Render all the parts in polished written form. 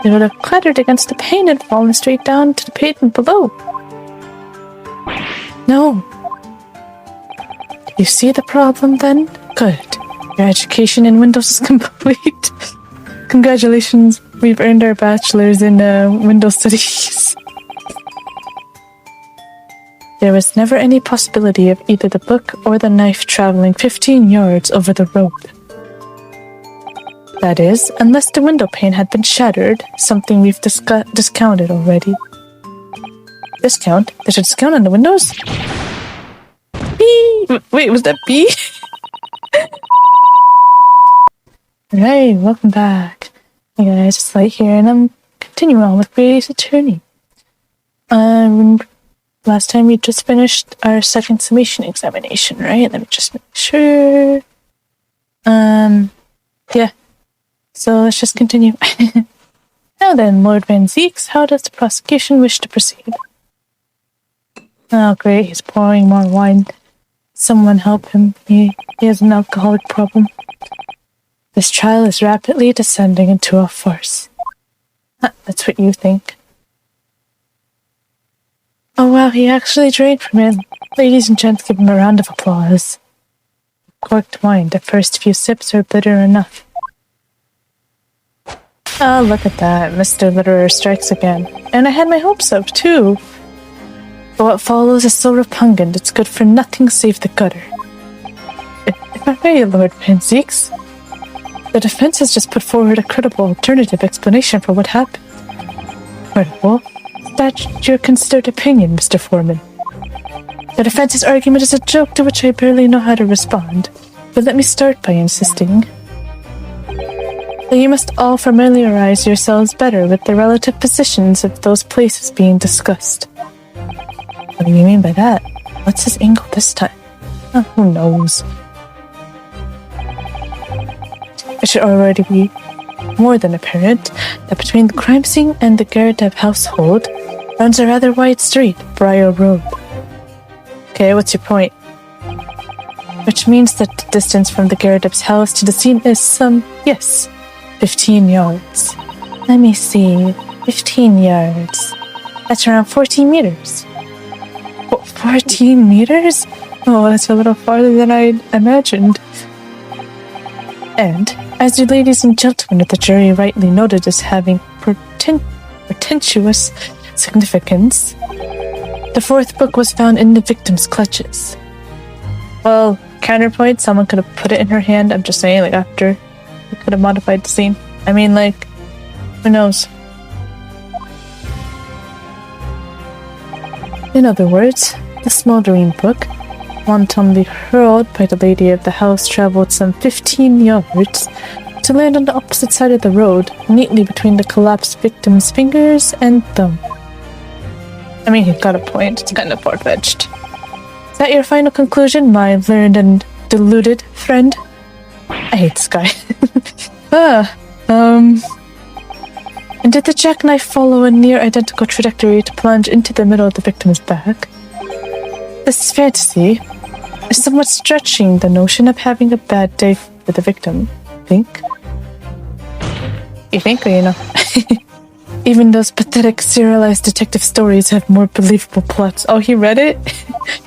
It would have clattered against the pane and fallen straight down to the pavement below. No. You see the problem then? Good. Your education in Windows is complete. Congratulations, we've earned our bachelor's in Windows Studies. There was never any possibility of either the book or the knife traveling 15 yards over the road. That is, unless the window pane had been shattered, something we've discounted already. Discount? There's a discount on the windows? B! Wait, was that B? Alright, welcome back. Hey guys, it's Light here, and I'm continuing on with Grady's Attorney. Last time we just finished our second summation examination, right? Let me just make sure. Yeah. So let's just continue. Now then, Lord Van Zeeks, how does the prosecution wish to proceed? Oh great, he's pouring more wine. Someone help him. He has an alcoholic problem. This trial is rapidly descending into a farce. That's what you think. Oh wow, he actually drank from it. Ladies and gents, give him a round of applause. Corked wine, the first few sips are bitter enough. Oh, look at that. Mr. Litterer strikes again. And I had my hopes up, too. But what follows is so repugnant, it's good for nothing save the gutter. If I may, Lord Van Zeeks, the defense has just put forward a credible alternative explanation for what happened. Credible? That's your considered opinion, Mr. Foreman. The defense's argument is a joke to which I barely know how to respond, but let me start by insisting that you must all familiarize yourselves better with the relative positions of those places being discussed. What do you mean by that? What's his angle this time? Oh, who knows? It should already be more than apparent that between the crime scene and the Gardev household runs a rather wide street, Briar Road. Okay, what's your point? Which means that the distance from the Gardeev's house to the scene is 15 yards. Let me see, 15 yards. That's around 14 meters. 14 meters? Oh, that's a little farther than I imagined. And, as you ladies and gentlemen of the jury rightly noted as having portentous significance, the fourth book was found in the victim's clutches. Well, counterpoint, someone could have put it in her hand. I'm just saying, like, after we could have modified the scene. I mean, like, who knows? In other words, the smoldering book, wantonly hurled by the lady of the house, traveled some 15 yards to land on the opposite side of the road, neatly between the collapsed victim's fingers and thumb. I mean, he's got a point. It's kind of far-fetched. Is that your final conclusion, my learned and deluded friend? I hate this guy. And did the jackknife follow a near-identical trajectory to plunge into the middle of the victim's back? This fantasy is somewhat stretching the notion of having a bad day for the victim. Think? You think, or you know? Even those pathetic serialized detective stories have more believable plots. Oh, he read it?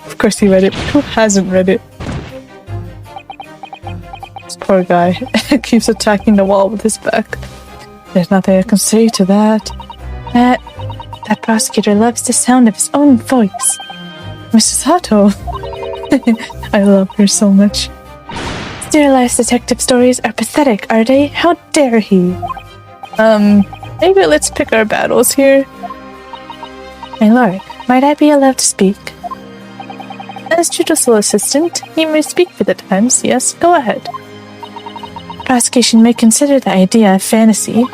Of course he read it. Who hasn't read it? This poor guy keeps attacking the wall with his back. There's nothing I can say to that. That prosecutor loves the sound of his own voice. Mrs. Hato. I love her so much. Serialized detective stories are pathetic, are they? How dare he? Maybe let's pick our battles here. My lord, might I be allowed to speak? As judicial assistant, you may speak for the defense. Yes, go ahead. Prosecution may consider the idea a fantasy,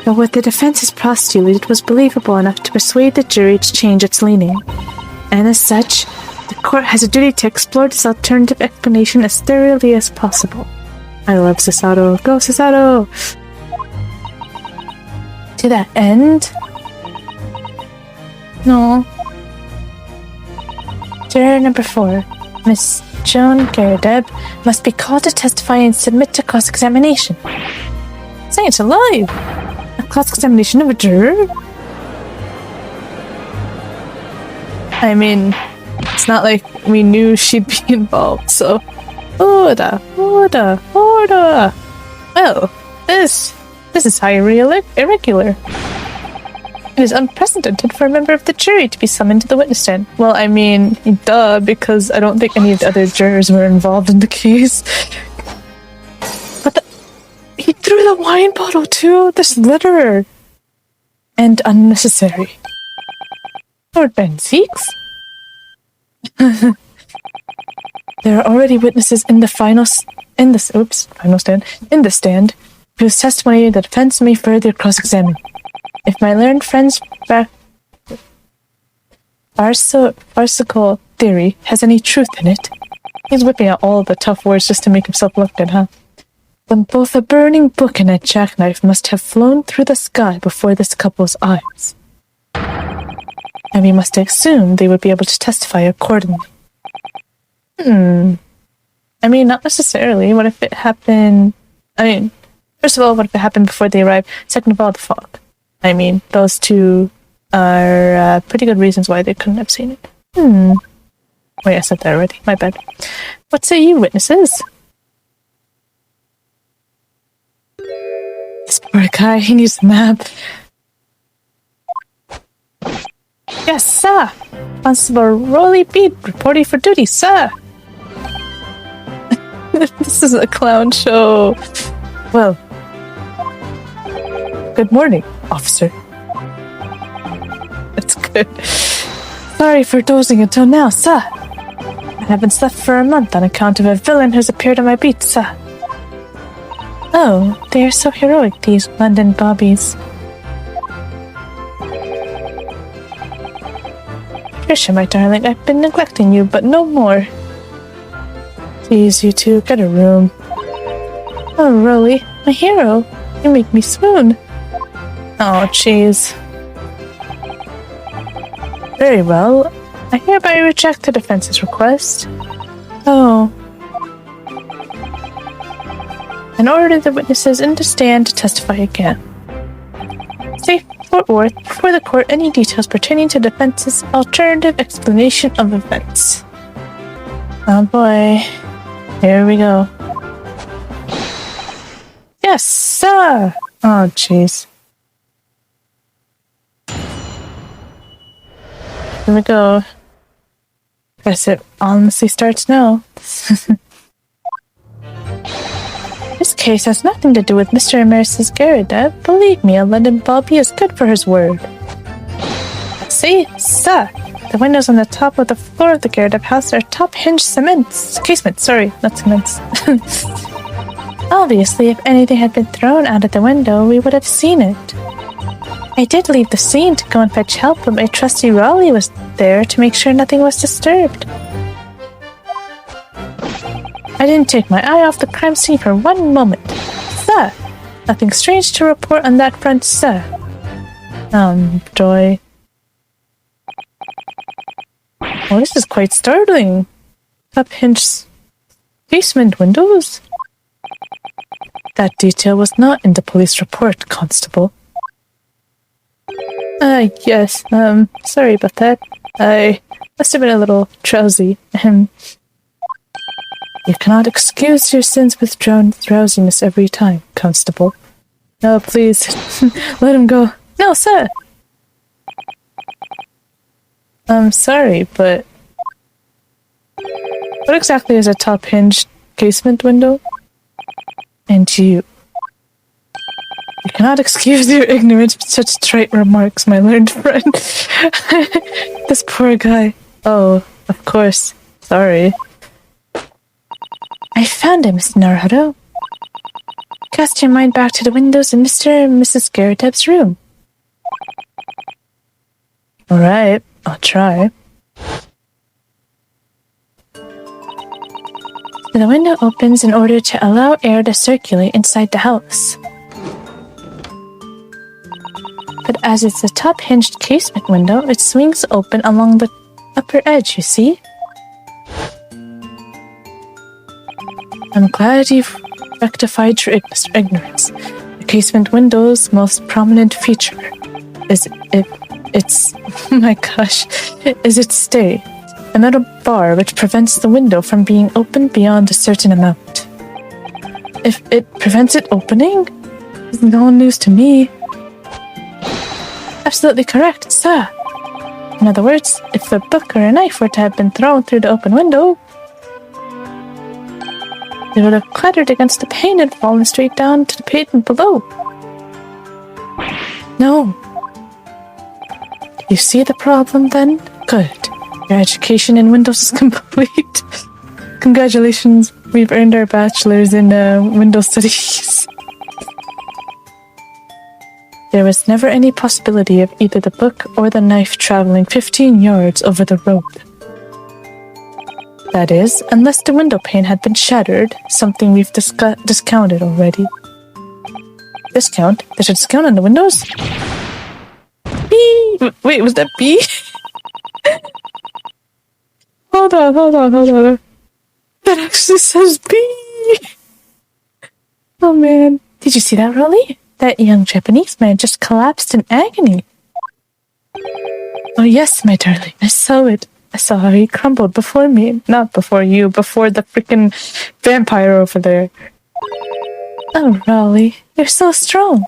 but what the defense has postulated was believable enough to persuade the jury to change its leaning. And as such, the court has a duty to explore this alternative explanation as thoroughly as possible. I love Sasato. Go, Sasato! To that end... No. Juror number 4, Miss Joan Garadeb, must be called to testify and submit to cross-examination. Say it's alive! cross-examination of a juror? I mean, it's not like we knew she'd be involved, so... Order! Well, this is highly irregular. It is unprecedented for a member of the jury to be summoned to the witness stand. Well, I mean, duh, because I don't think any of the other jurors were involved in the case. But he threw the wine bottle too! This litterer! And unnecessary. Lord Ben Zeeks? There are already witnesses in the stand, whose testimony the defense may further cross-examine. If my learned friend's farcical theory has any truth in it, he's whipping out all the tough words just to make himself look good, huh? Then both a burning book and a jackknife must have flown through the sky before this couple's eyes. And we must assume they would be able to testify accordingly. I mean, not necessarily. What if it happened... I mean, first of all, what if it happened before they arrived? Second of all, the fog. I mean, those two are pretty good reasons why they couldn't have seen it. Wait, I said that already. My bad. What say you, witnesses? This poor guy, he needs a nap. Yes, sir! Constable Rolly Beat reporting for duty, sir! This is a clown show. Well, good morning, officer. That's good. Sorry for dozing until now, sir. I haven't slept for a month on account of a villain who's appeared on my beat, sir. Oh, they are so heroic, these London bobbies. Patricia, my darling, I've been neglecting you, but no more. Please, you two, get a room. Oh, Rolly, my hero. You make me swoon. Oh, jeez. Very well. I hereby reject the defense's request. Oh. And order the witnesses in the stand to testify again. Say forth before the court any details pertaining to the defense's alternative explanation of events. Oh boy. Here we go. Yes, sir! Oh, jeez. Here we go. Guess it honestly starts now. This case has nothing to do with Mr. and Mrs. Garrett. Believe me, a London Bobby is good for his word. See, sir, the windows on the top of the floor of the Garrett house are top-hinged casement, sorry, not cements. Obviously, if anything had been thrown out of the window, we would have seen it. I did leave the scene to go and fetch help, but my trusty Raleigh was there to make sure nothing was disturbed. I didn't take my eye off the crime scene for one moment. Sir, nothing strange to report on that front, sir. Joy. Oh, this is quite startling. Top-hinged casement windows? That detail was not in the police report, Constable. Yes, sorry about that. I must have been a little drowsy. You cannot excuse your sins with drowsiness every time, Constable. No, please, let him go. No, sir! I'm sorry, but... what exactly is a top-hinged casement window? And you cannot excuse your ignorance with such trite remarks, my learned friend. This poor guy. Oh, of course. Sorry. I found him, Miss Naruto. Cast your mind back to the windows in Mr. and Mrs. Garrett's room. Alright, I'll try. The window opens in order to allow air to circulate inside the house. But as it's a top-hinged casement window, it swings open along the upper edge, you see? I'm glad you've rectified your ignorance. The casement window's most prominent feature is its oh my gosh, is its stay, a metal bar which prevents the window from being opened beyond a certain amount. If it prevents it opening? This is no news to me. Absolutely correct, sir. In other words, if a book or a knife were to have been thrown through the open window, it would have clattered against the pane and fallen straight down to the pavement below. No. You see the problem then? Good. Your education in Windows is complete. Congratulations, we've earned our bachelor's in Windows Studies. There was never any possibility of either the book or the knife traveling 15 yards over the road. That is, unless the window pane had been shattered, something we've discounted already. Discount? There's a discount on the windows? B! Wait, was that B? Hold on. That actually says B! Oh man. Did you see that, Rolly? That young Japanese man just collapsed in agony. Oh yes, my darling, I saw it. I saw how he crumbled before me. Not before you, before the freaking vampire over there. Oh, Rolly, you're so strong.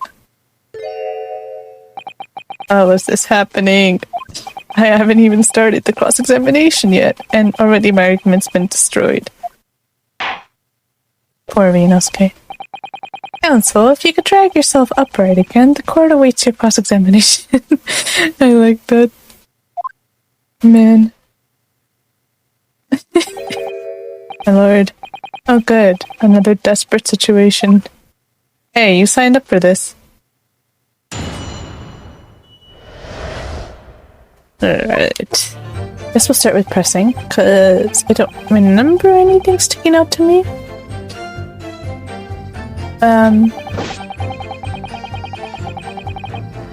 How is this happening? I haven't even started the cross-examination yet, and already my argument's been destroyed. Poor Renosuke. Counsel, if you could drag yourself upright again, the court awaits your cross-examination. I like that. Man. My lord. Oh good, another desperate situation. Hey, you signed up for this. Alright. Guess we'll start with pressing, cause I don't remember anything sticking out to me.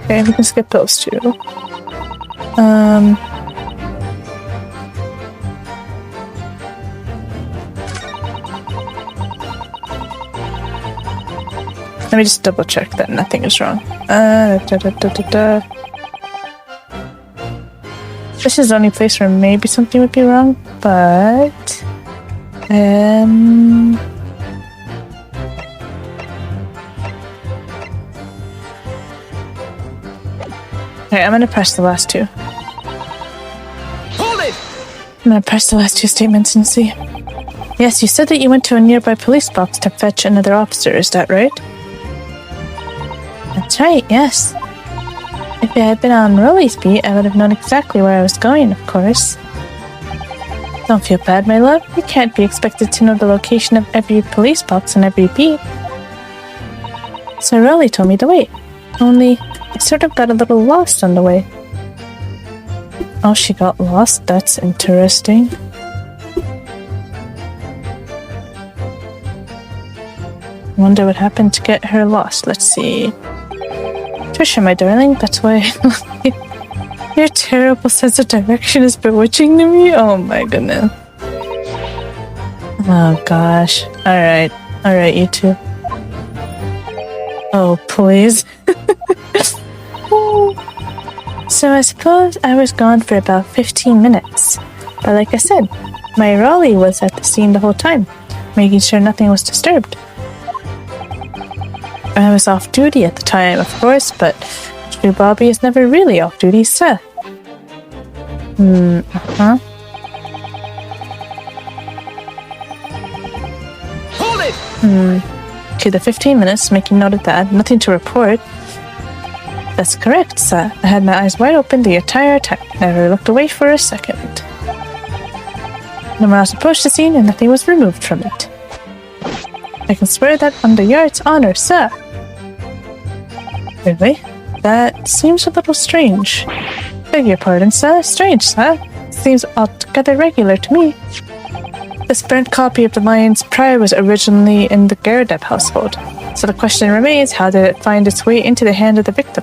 Okay, we can skip those two. Let me just double check that nothing is wrong. This is the only place where maybe something would be wrong, but okay, I'm gonna press the last two. Hold it! I'm gonna press the last two statements and see. Yes, you said that you went to a nearby police box to fetch another officer, is that right? That's right, yes. If I had been on Rolly's beat, I would have known exactly where I was going, of course. Don't feel bad, my love. You can't be expected to know the location of every police box on every beat. So Rolly told me to wait. Only, I sort of got a little lost on the way. Oh, she got lost? That's interesting. Wonder what happened to get her lost. Let's see. Patricia, my darling, that's why your terrible sense of direction is bewitching to me. Oh my goodness. Oh gosh. Alright, you two. Oh, please. So I suppose I was gone for about 15 minutes. But like I said, my Raleigh was at the scene the whole time, making sure nothing was disturbed. I was off duty at the time, of course, but True Bobby is never really off duty, sir. Hold it! Okay, the 15 minutes, making note of that. Nothing to report. That's correct, sir. I had my eyes wide open the entire time. Never looked away for a second. No mouse approached the scene and nothing was removed from it. I can swear that on the yard's honor, sir. Really? That seems a little strange. Beg your pardon, sir. Strange, sir. Seems altogether regular to me. This burnt copy of the Lion's Pride was originally in the Garadep household, so the question remains, how did it find its way into the hand of the victim?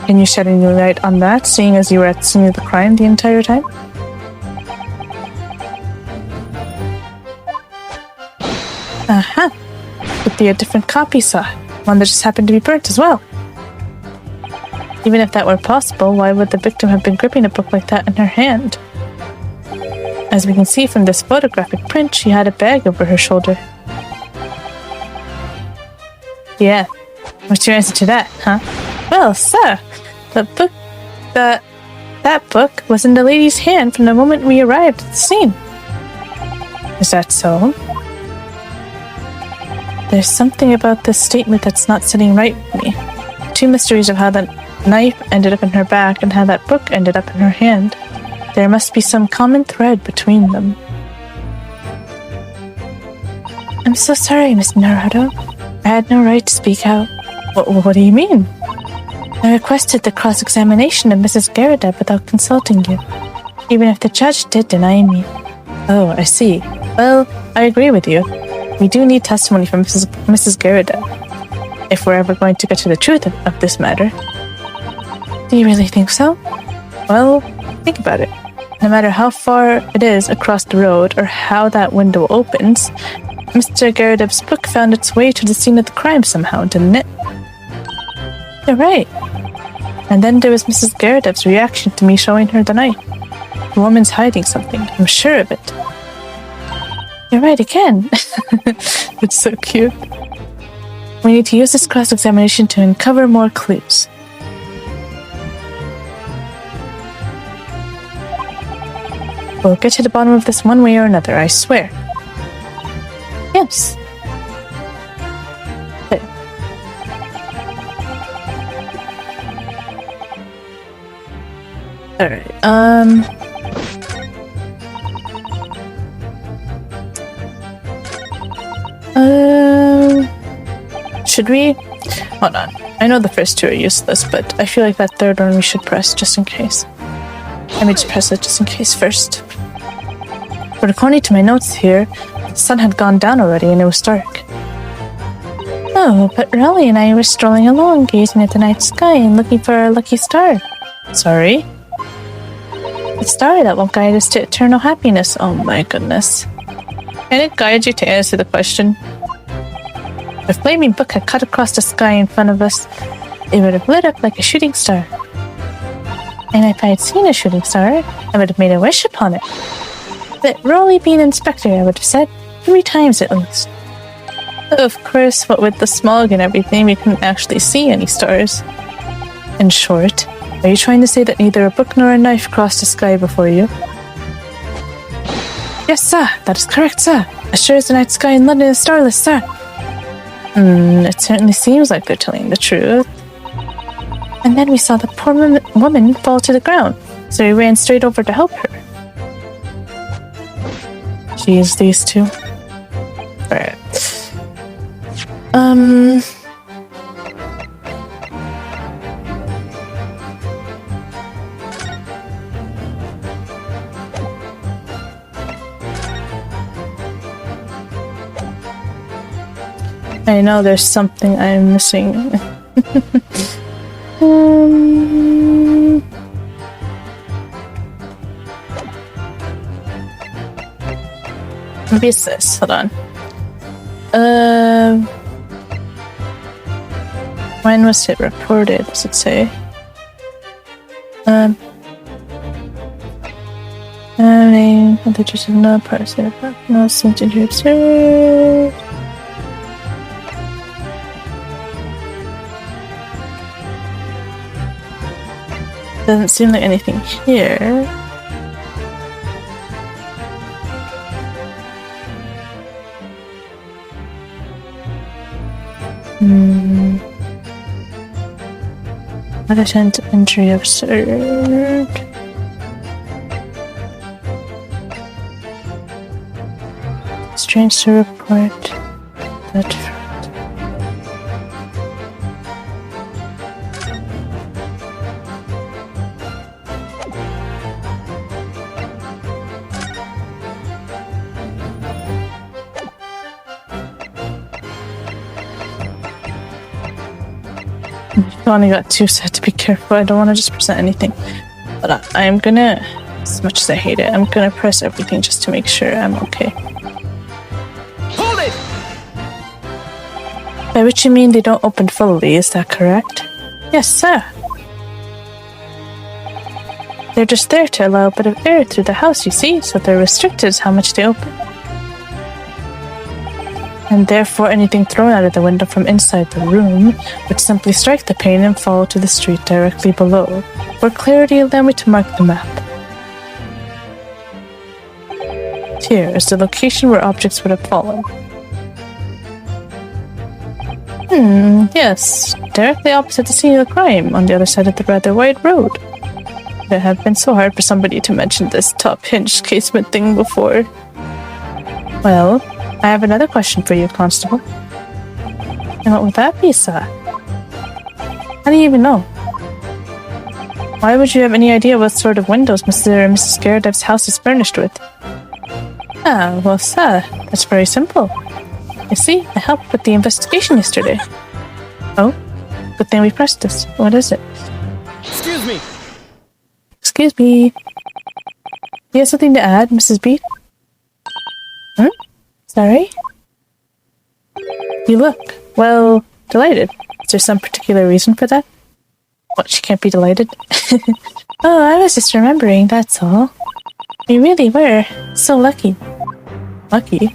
Can you shed any light on that, seeing as you were at the scene of the crime the entire time? Could be a different copy, sir. one that just happened to be burnt as well. Even if that were possible, why would the victim have been gripping a book like that in her hand? As we can see from this photographic print, she had a bag over her shoulder. Yeah, what's your answer to that, huh? Well, sir, that book was in the lady's hand from the moment we arrived at the scene. Is that so? There's something about this statement that's not sitting right with me. Two mysteries of how that knife ended up in her back and how that book ended up in her hand. There must be some common thread between them. I'm so sorry, Miss Naruto. I had no right to speak out. What do you mean? I requested the cross-examination of Mrs. Garrett without consulting you, even if the judge did deny me. Oh, I see. Well, I agree with you. We do need testimony from Mrs. Garrett if we're ever going to get to the truth of this matter. Do you really think so? Well, think about it. No matter how far it is across the road or how that window opens, Mr. Garrett's book found its way to the scene of the crime somehow, didn't it? You're right. And then there was Mrs. Garrett's reaction to me showing her the knife. The woman's hiding something. I'm sure of it. You're right again. It's so cute. We need to use this cross-examination to uncover more clues. We'll get to the bottom of this one way or another, I swear. Yes. Okay. Alright, should we? Hold on. I know the first two are useless, but I feel like that third one we should press just in case. Let me just press it just in case first. But according to my notes here, the sun had gone down already and it was dark. Oh, but Raleigh and I were strolling along, gazing at the night sky and looking for our lucky star. Sorry? The star that will guide us to eternal happiness. Oh my goodness. Can it guide you to answer the question? If a flaming book had cut across the sky in front of us, it would have lit up like a shooting star. And if I had seen a shooting star, I would have made a wish upon it. Let Raleigh be an inspector, I would have said, 3 times at least. Of course, what with the smog and everything, we couldn't actually see any stars. In short, are you trying to say that neither a book nor a knife crossed the sky before you? Yes, sir, that is correct, sir. As sure as the night sky in London is starless, sir. It certainly seems like they're telling the truth. And then we saw the poor woman fall to the ground, so we ran straight over to help her. Jeez, these two. Alright. I know there's something I'm missing. Maybe it's this. Hold on. When was it reported? Does it say? The just no part of no seem to be observed. Doesn't seem like anything here. Attempt entry observed. Strange to report that I only got 2, so I have to be careful. I don't want to just present anything. But I'm gonna, as much as I hate it, I'm gonna press everything just to make sure I'm okay. Hold it! By which you mean they don't open fully, is that correct? Yes, sir. They're just there to allow a bit of air through the house, you see, so they're restricted how much they open. And therefore anything thrown out of the window from inside the room would simply strike the pane and fall to the street directly below. For clarity, allow me to mark the map. Here is the location where objects would have fallen. Yes, directly opposite the scene of the crime, on the other side of the rather wide road. It would have been so hard for somebody to mention this top hinged casement thing before. Well, I have another question for you, Constable. And what would that be, sir? How do you even know? Why would you have any idea what sort of windows Mr. and Mrs. Garredev's house is furnished with? Ah, well, sir, that's very simple. You see, I helped with the investigation yesterday. Oh? Good thing we pressed this. What is it? Excuse me. Excuse me. You have something to add, Mrs. B? Sorry? You look, well, delighted. Is there some particular reason for that? What, she can't be delighted? Oh, I was just remembering, that's all. We really were so lucky. Lucky?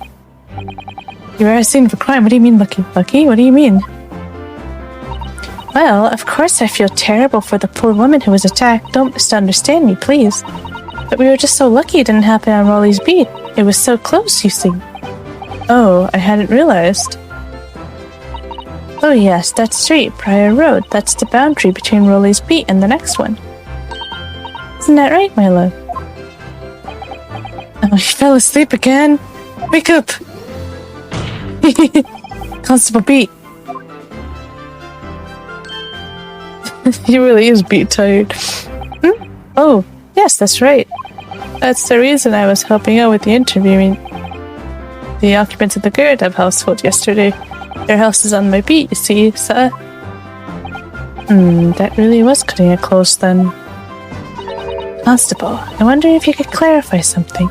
You were at a scene of a crime, what do you mean lucky? Lucky? What do you mean? Well, of course I feel terrible for the poor woman who was attacked. Don't misunderstand me, please. But we were just so lucky it didn't happen on Raleigh's beat. It was so close, you see. Oh, I hadn't realized. Oh yes, that street, Prior Road. That's the boundary between Raleigh's beat and the next one. Isn't that right, my love? Oh, he fell asleep again. Wake up! Constable Beat. He really is beat tired. Oh, yes, that's right. That's the reason I was helping out with the interviewing the occupants of the Garredev household yesterday. Their house is on my beat, you see, sir. That really was cutting it close then. Constable, I wonder if you could clarify something.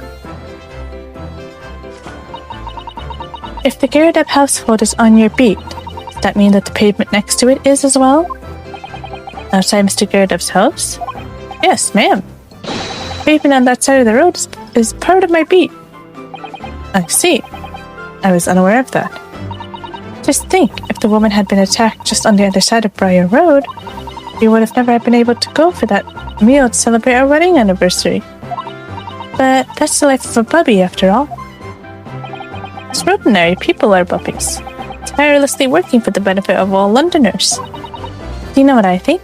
If the Garredev household is on your beat, does that mean that the pavement next to it is as well? Outside Mr. Garredev's house? Yes, ma'am. Pavement on that side of the road is part of my beat. I see. I was unaware of that. Just think, if the woman had been attacked just on the other side of Briar Road, we would have never been able to go for that meal to celebrate our wedding anniversary. But that's the life of a bubby, after all. Extraordinary people are bubbies, tirelessly working for the benefit of all Londoners. Do you know what I think?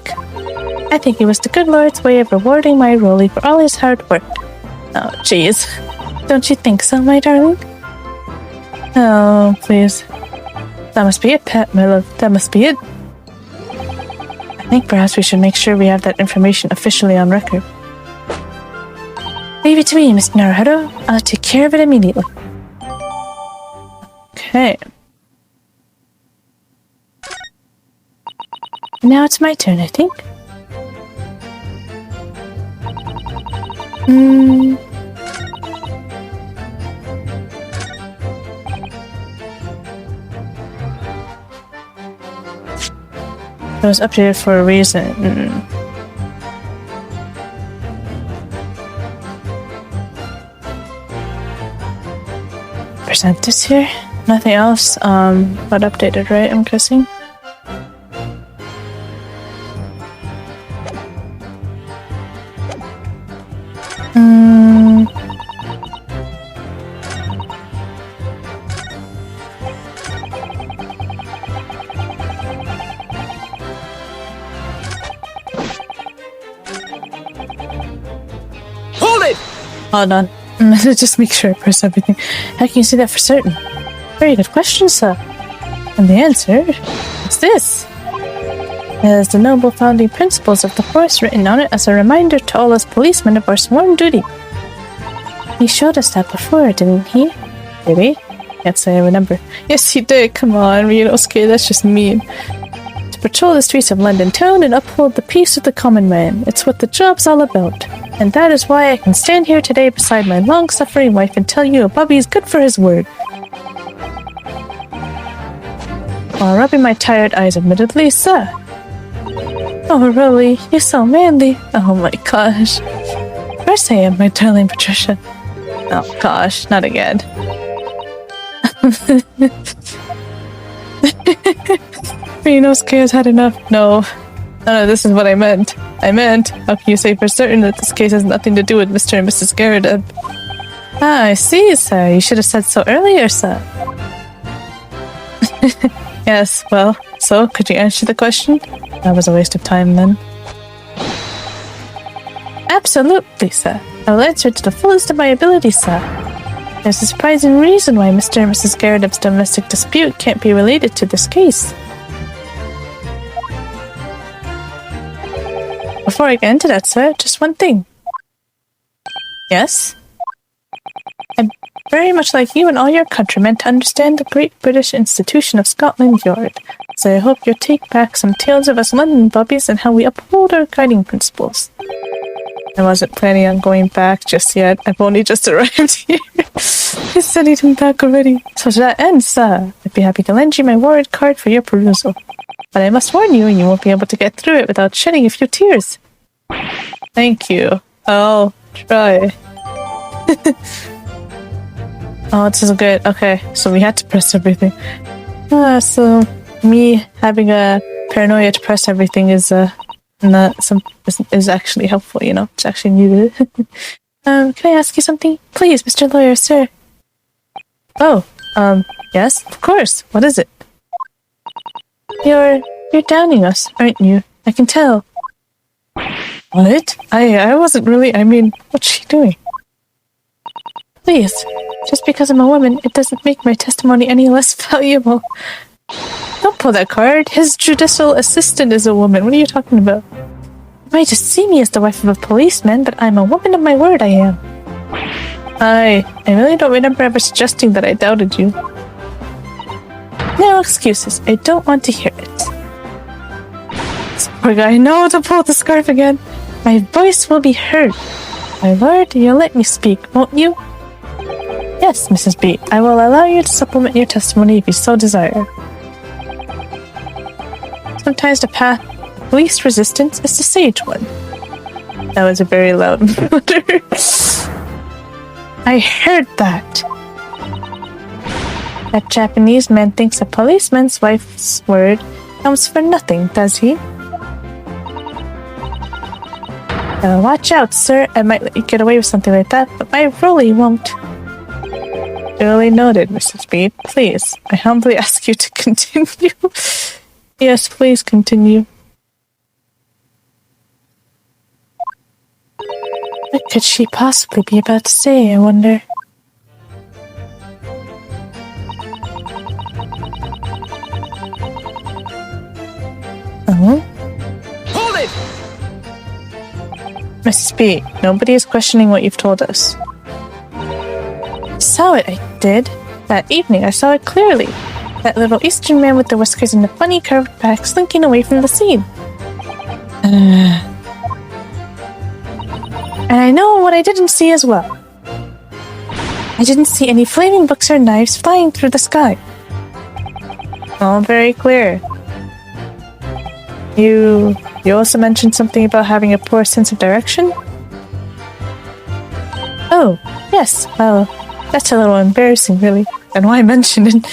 I think it was the good Lord's way of rewarding my Rolly for all his hard work. Oh, jeez. Don't you think so, my darling? Oh, please. That must be it, Pat, my love. That must be it. I think perhaps we should make sure we have that information officially on record. Leave it to me, Mr. Naruto. I'll take care of it immediately. Okay. Now it's my turn, I think. It was updated for a reason. Present this here. Nothing else, but updated, right? I'm guessing. Hold on. Just make sure I press everything. How can you say that for certain? Very good question, sir. And the answer is this. It has the noble founding principles of the force written on it as a reminder to all us policemen of our sworn duty. He showed us that before, didn't he? Did he? Can't say I remember. Yes, he did. Come on, Ryunosuke, that's just mean. To patrol the streets of London town and uphold the peace of the common man. It's what the job's all about. And that is why I can stand here today beside my long-suffering wife and tell you a bubby is good for his word. while rubbing my tired eyes admittedly, sir. Oh, really? You're so manly. Oh my gosh. Of course I am, my darling Patricia. Oh gosh, not again. Reno's cares had enough. No, this is what I meant. How can you say for certain that this case has nothing to do with Mr. and Mrs. Garrett? Ah, I see, sir. You should have said so earlier, sir. Yes, well, so, could you answer the question? That was a waste of time, then. Absolutely, sir. I will answer it to the fullest of my ability, sir. There's a surprising reason why Mr. and Mrs. Garrett's domestic dispute can't be related to this case. Before I get into that, sir, just one thing. Yes? I'd very much like you and all your countrymen to understand the great British institution of Scotland Yard, so I hope you'll take back some tales of us London bubbies and how we uphold our guiding principles. I wasn't planning on going back just yet. I've only just arrived here. I studied him back already. So to that end, sir, I'd be happy to lend you my warrant card for your perusal. But I must warn you, you won't be able to get through it without shedding a few tears. Thank you. I'll try. Oh, this is good. Okay, so we had to press everything. So me having a paranoia to press everything is is actually helpful, you know. It's actually needed. Can I ask you something? Please, Mr. Lawyer, sir. Oh, yes, of course. What is it? You're downing us, aren't you? I can tell. What? I wasn't really, what's she doing? Please, just because I'm a woman, it doesn't make my testimony any less valuable. Don't pull that card. His judicial assistant is a woman. What are you talking about? You might just see me as the wife of a policeman, but I'm a woman of my word, I am. I really don't remember ever suggesting that I doubted you. No excuses. I don't want to hear it. This poor guy, no, to pull the scarf again. My voice will be heard. My lord, you'll let me speak, won't you? Yes, Mrs. B. I will allow you to supplement your testimony if you so desire. Sometimes the path of least resistance is the sage one. That was a very loud mutter. I heard that. That Japanese man thinks a policeman's wife's word counts for nothing, does he? Watch out, sir. I might let you get away with something like that, but my Rolly won't. Duly noted, Mrs. B. Please, I humbly ask you to continue. Yes, please continue. What could she possibly be about to say, I wonder? Hold it! Mrs. B, nobody is questioning what you've told us. Saw it, I did. That evening, I saw it clearly. That little Eastern man with the whiskers and the funny curved back slinking away from the scene. And I know what I didn't see as well. I didn't see any flaming books or knives flying through the sky. All very clear. You also mentioned something about having a poor sense of direction? Oh, yes, well, that's a little embarrassing, really. And why mention it?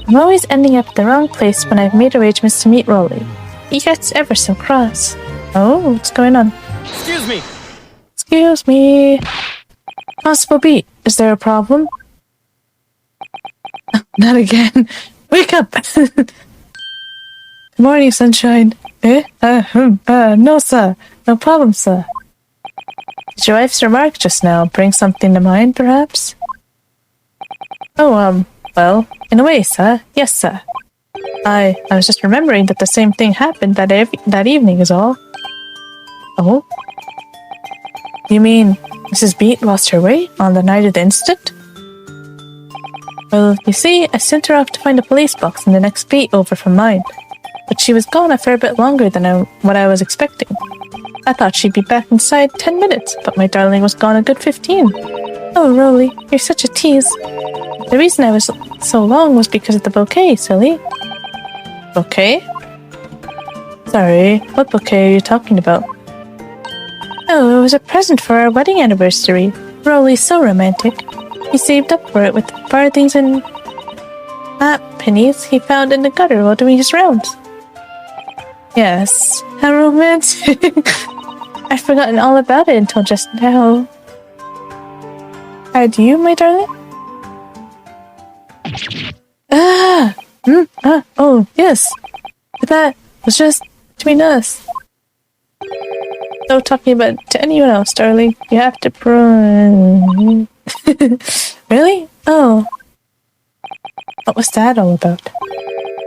I'm always ending up at the wrong place when I've made arrangements to meet Rolly. He gets ever so cross. Oh, what's going on? Excuse me! Excuse me. Constable B, is there a problem? Not again. Wake up! Good morning, sunshine. Eh? No, sir. No problem, sir. Did your wife's remark just now bring something to mind, perhaps? Oh, well, in a way, sir. Yes, sir. I was just remembering that the same thing happened that evening is all. Oh? You mean Mrs. Beat lost her way on the night of the incident? Well, you see, I sent her off to find a police box in the next beat over from mine. But she was gone a fair bit longer than what I was expecting. I thought she'd be back inside 10 minutes, but my darling was gone a good 15. Oh, Rolly, you're such a tease. The reason I was so long was because of the bouquet, silly. Bouquet? Sorry, what bouquet are you talking about? Oh, it was a present for our wedding anniversary. Rolly's so romantic. He saved up for it with farthings and pennies he found in the gutter while doing his rounds. Yes, how romantic. I'd forgotten all about it until just now. Had you, my darling? Oh, yes. But that was just between us. No talking about it to anyone else, darling. You have to Really? Oh. What was that all about?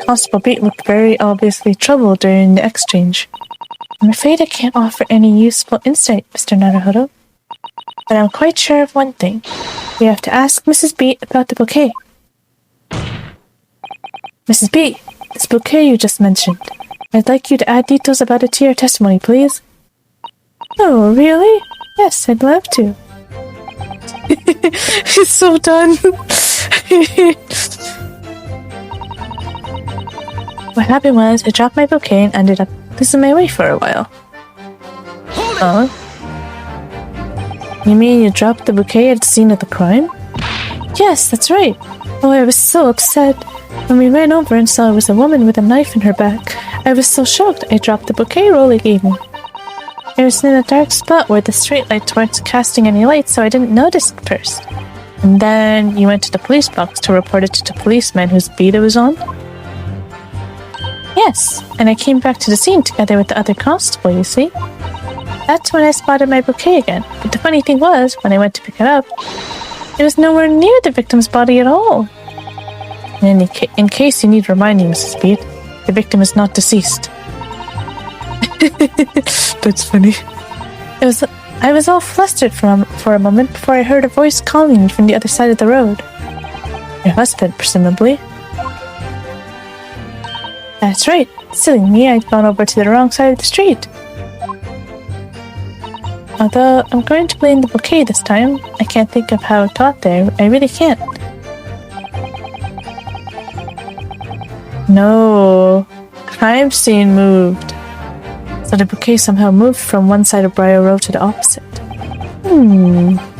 Constable Beat looked very obviously troubled during the exchange. I'm afraid I can't offer any useful insight, Mr. Naruhodo. But I'm quite sure of one thing. We have to ask Mrs. Beat about the bouquet. Mrs. Beat, this bouquet you just mentioned. I'd like you to add details about it to your testimony, please. Oh, really? Yes, I'd love to. He's so done. What happened was, I dropped my bouquet and ended up losing my way for a while. Oh? You mean you dropped the bouquet at the scene of the crime? Yes, that's right. Oh, I was so upset. When we ran over and saw it was a woman with a knife in her back, I was so shocked I dropped the bouquet Rolly gave me. It was in a dark spot where the streetlights weren't casting any light, so I didn't notice it first. And then you went to the police box to report it to the policeman whose beat it was on? Yes, and I came back to the scene together with the other constable, you see? That's when I spotted my bouquet again, but the funny thing was, when I went to pick it up, it was nowhere near the victim's body at all. In case you need reminding, Mrs. Beat, the victim is not deceased. That's funny. I was all flustered for a moment before I heard a voice calling me from the other side of the road. Your husband, presumably. That's right. Silly me, I'd gone over to the wrong side of the street. Although I'm going to blame the bouquet this time, I can't think of how it got there. I really can't. No. Crime scene moved. So the bouquet somehow moved from one side of Briar Road to the opposite.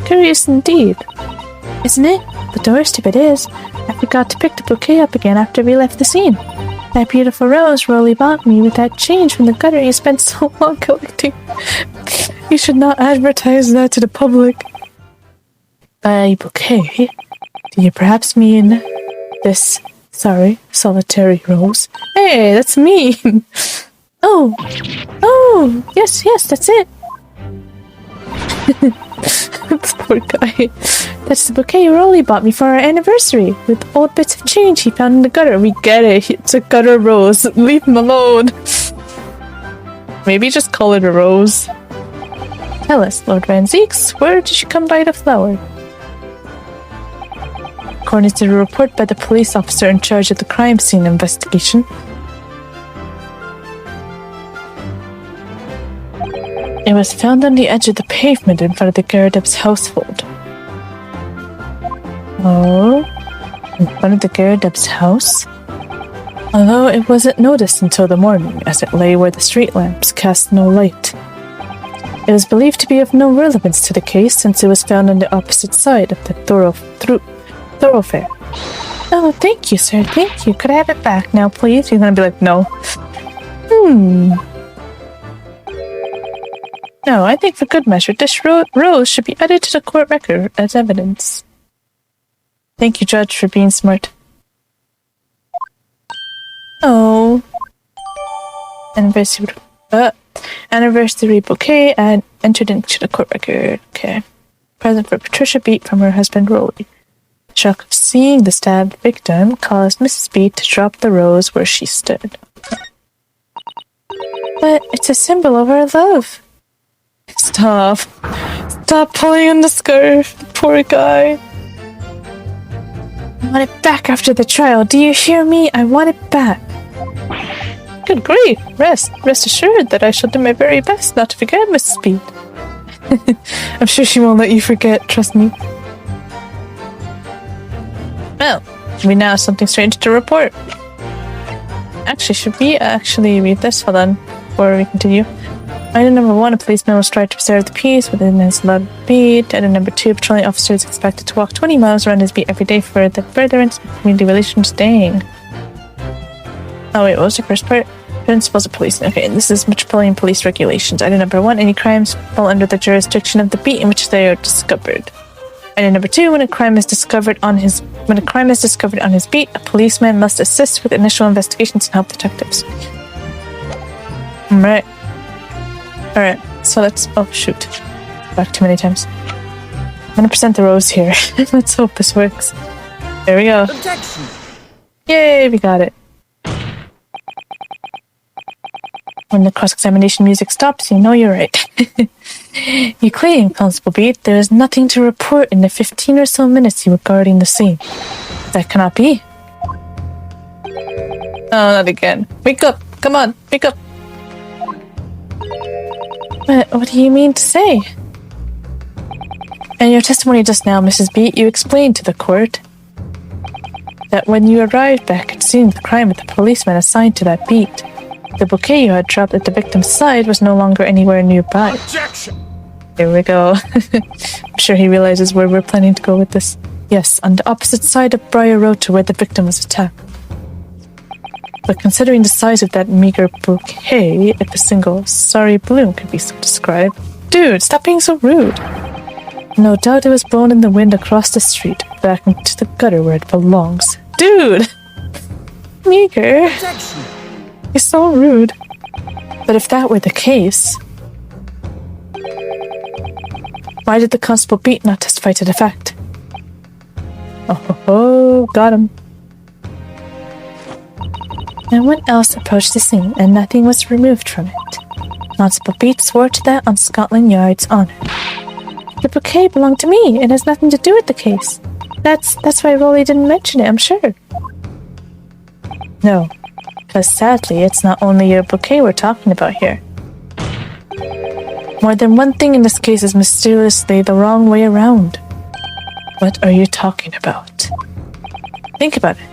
Curious indeed. Isn't it? But the worst of it is, I forgot to pick the bouquet up again after we left the scene. That beautiful rose Rolly bought me with that change from the gutter you spent so long collecting. You should not advertise that to the public. By bouquet, do you perhaps mean this, solitary rose? Hey, that's mean! Oh, yes, that's it. This poor guy. That's the bouquet Rolly bought me for our anniversary, with old bits of change he found in the gutter. We get it, it's a gutter rose. Leave him alone. Maybe just call it a rose. Tell us, Lord Van Zeeks, where did you come by the flower? According to the report by the police officer in charge of the crime scene investigation, it was found on the edge of the pavement in front of the Garrideb's household. Oh, in front of the Garrideb's house? Although it wasn't noticed until the morning, as it lay where the street lamps cast no light. It was believed to be of no relevance to the case since it was found on the opposite side of the thoroughfare. Oh, thank you, sir, thank you. Could I have it back now, please? You're gonna be like, no. No, I think for good measure, this rose should be added to the court record as evidence. Thank you, Judge, for being smart. Oh. Anniversary bouquet and entered into the court record. Okay. Present for Patricia Beat from her husband, Rolly. The shock of seeing the stabbed victim caused Mrs. Beat to drop the rose where she stood. But it's a symbol of our love. Stop pulling on the scarf, the poor guy. I want it back after the trial. Do you hear me? I want it back. Good grief. Rest assured that I shall do my very best not to forget, Mrs. Beat. I'm sure she won't let you forget, trust me. Well, we now have something strange to report. Actually, should we actually read this? Hold on, before we continue. Item number 1, a policeman will strive to preserve the peace within his allowed beat. Item number 2, a patrolling officer is expected to walk 20 miles around his beat every day for the furtherance of community relations. Dang. Oh wait, what was the first part? Principles of policing. Okay, this is Metropolitan Police Regulations. Item number 1, any crimes fall under the jurisdiction of the beat in which they are discovered. Item number 2, when a crime is discovered on his beat, a policeman must assist with initial investigations and help detectives. Alright, so let's... Oh, shoot. Back too many times. I'm gonna present the rows here. Let's hope this works. There we go. Objection. Yay, we got it. When the cross-examination music stops, you know you're right. You claim, Constable Beat, there is nothing to report in the 15 or so minutes you were guarding the scene. That cannot be. Oh, not again. Wake up! Come on, wake up! What do you mean to say? In your testimony just now, Mrs. Beat, you explained to the court that when you arrived back at scene of the crime with the policeman assigned to that beat, the bouquet you had dropped at the victim's side was no longer anywhere nearby. Objection! Here we go. I'm sure he realizes where we're planning to go with this. Yes, on the opposite side of Briar Road to where the victim was attacked. But considering the size of that meager bouquet, if a single sorry bloom could be so described... Dude, stop being so rude! No doubt it was blown in the wind across the street, back into the gutter where it belongs. Dude! Meager! You're so rude. But if that were the case... why did the Constable Beat not testify to the fact? Oh, got him. No one else approached the scene, and nothing was removed from it. Constable Beat swore to that on Scotland Yard's honor. The bouquet belonged to me. It has nothing to do with the case. That's why Rolly didn't mention it, I'm sure. No, because sadly, it's not only your bouquet we're talking about here. More than one thing in this case is mysteriously the wrong way around. What are you talking about? Think about it.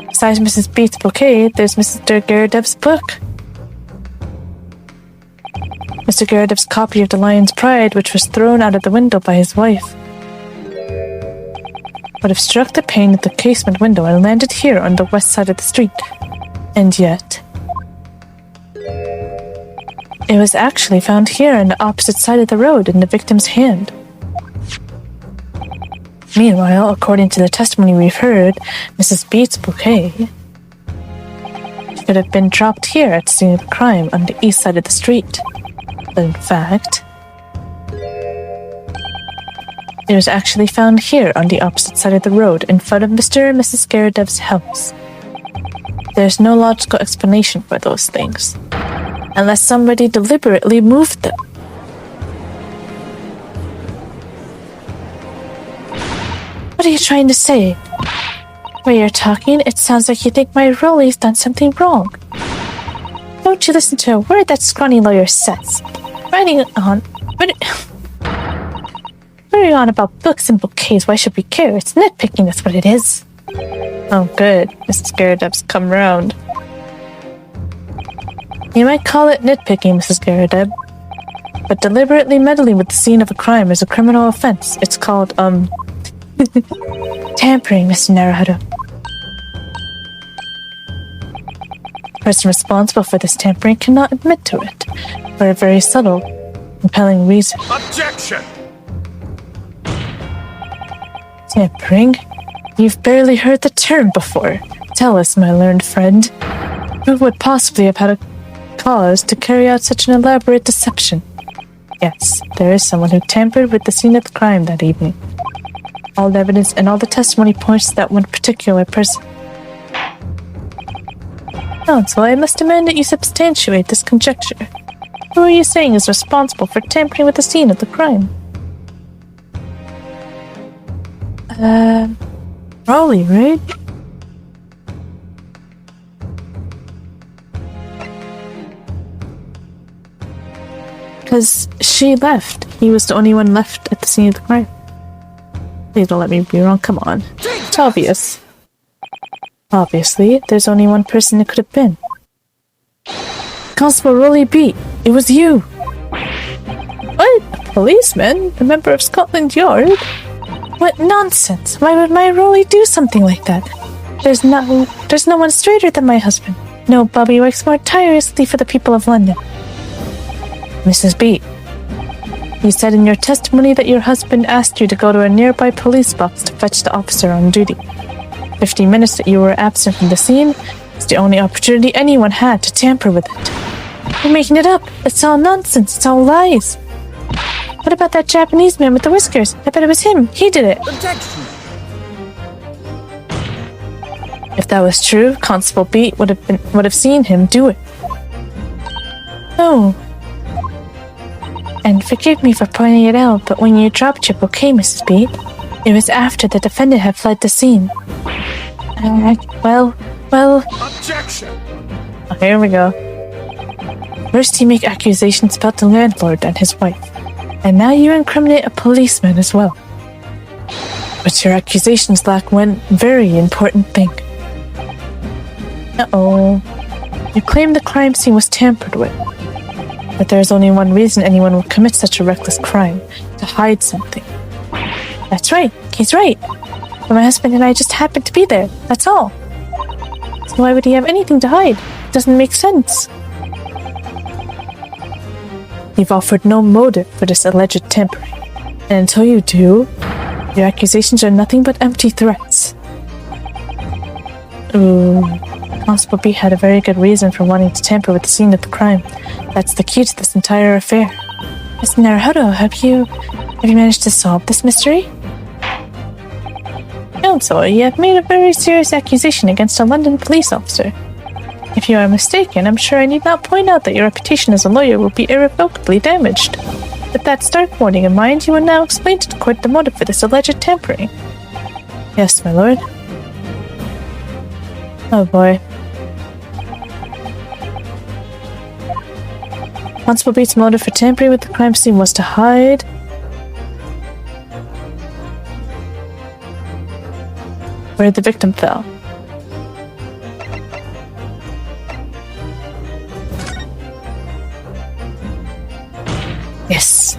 Besides Mrs. Beat's bouquet, there's Mr. Garadev's book. Mr. Garadev's copy of The Lion's Pride, which was thrown out of the window by his wife. Would have struck the pane of the casement window and landed here on the west side of the street. And yet... it was actually found here on the opposite side of the road in the victim's hand. Meanwhile, according to the testimony we've heard, Mrs. Beat's bouquet should have been dropped here at the scene of the crime on the east side of the street. But in fact, it was actually found here on the opposite side of the road in front of Mr. and Mrs. Garadev's house. There's no logical explanation for those things, unless somebody deliberately moved them. What are you trying to say? When you're talking, it sounds like you think my Rolly's done something wrong. Don't you listen to a word that scrawny lawyer says. Writing on... Worrying on about books and bouquets, why should we care? It's nitpicking, that's what it is. Oh good, Mrs. Garadev's come round. You might call it nitpicking, Mrs. Garadev. But deliberately meddling with the scene of a crime is a criminal offense. It's called, tampering, Mr. Naruhodo. The person responsible for this tampering cannot admit to it, for a very subtle, compelling reason. Objection! Tampering? You've barely heard the term before. Tell us, my learned friend, who would possibly have had a cause to carry out such an elaborate deception? Yes, there is someone who tampered with the scene of the crime that evening. All the evidence and all the testimony points to that one particular person. Counsel, I must demand that you substantiate this conjecture. Who are you saying is responsible for tampering with the scene of the crime? Rolly, right? Because she left. He was the only one left at the scene of the crime. Please don't let me be wrong, come on. It's obvious. Obviously, there's only one person it could have been. Constable Rolly Beat, it was you! What? A policeman? A member of Scotland Yard? What nonsense! Why would my Rolly do something like that? There's no one straighter than my husband. No, Bobby works more tirelessly for the people of London. Mrs. Beat, you said in your testimony that your husband asked you to go to a nearby police box to fetch the officer on duty. 15 minutes that you were absent from the scene is the only opportunity anyone had to tamper with it. You're making it up. It's all nonsense. It's all lies. What about that Japanese man with the whiskers? I bet it was him. He did it. Objection! If that was true, Constable Beat would have seen him do it. No. And forgive me for pointing it out, but when you dropped your bouquet, Mrs. Beat, it was after the defendant had fled the scene. Well... Objection! Oh, here we go. First you make accusations about the landlord and his wife, and now you incriminate a policeman as well. But your accusations lack one very important thing. Uh-oh. You claim the crime scene was tampered with. But there is only one reason anyone would commit such a reckless crime, to hide something. That's right, he's right. But my husband and I just happened to be there, that's all. So why would he have anything to hide? It doesn't make sense. You've offered no motive for this alleged tampering. And until you do, your accusations are nothing but empty threats. Ooh. Constable B had a very good reason for wanting to tamper with the scene of the crime. That's the key to this entire affair. Mr. Naruhodo, have you managed to solve this mystery? Counsel, you have made a very serious accusation against a London police officer. If you are mistaken, I'm sure I need not point out that your reputation as a lawyer will be irrevocably damaged. With that stark warning in mind, you will now explain to the court the motive for this alleged tampering. Yes, my lord. Oh boy. Constable Beat's motive for tampering with the crime scene was to hide where the victim fell. Yes.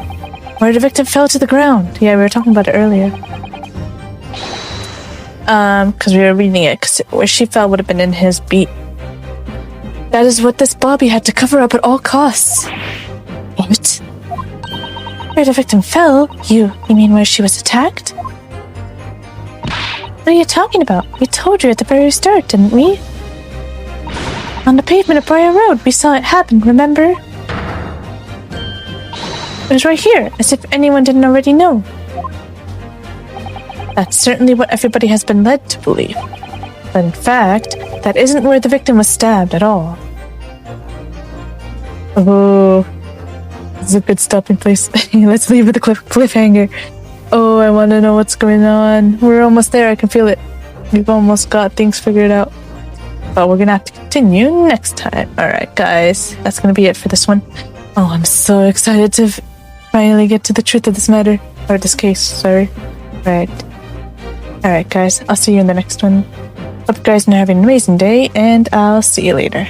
Where the victim fell to the ground. Yeah, we were talking about it earlier. Because we were reading it, because where she fell would have been in his beat. That is what this Bobby had to cover up at all costs. What? Where the victim fell? You mean where she was attacked? What are you talking about? We told you at the very start, didn't we? On the pavement of Briar Road, we saw it happen, remember? It was right here, as if anyone didn't already know. That's certainly what everybody has been led to believe. But in fact, that isn't where the victim was stabbed at all. Oh, this is a good stopping place. Let's leave with a cliffhanger. Oh, I want to know what's going on. We're almost there, I can feel it. We've almost got things figured out. But we're gonna have to continue next time. Alright, guys, that's gonna be it for this one. Oh, I'm so excited to finally get to the truth of this matter. Or this case, sorry. Alright, guys, I'll see you in the next one. Hope you guys are having an amazing day, and I'll see you later.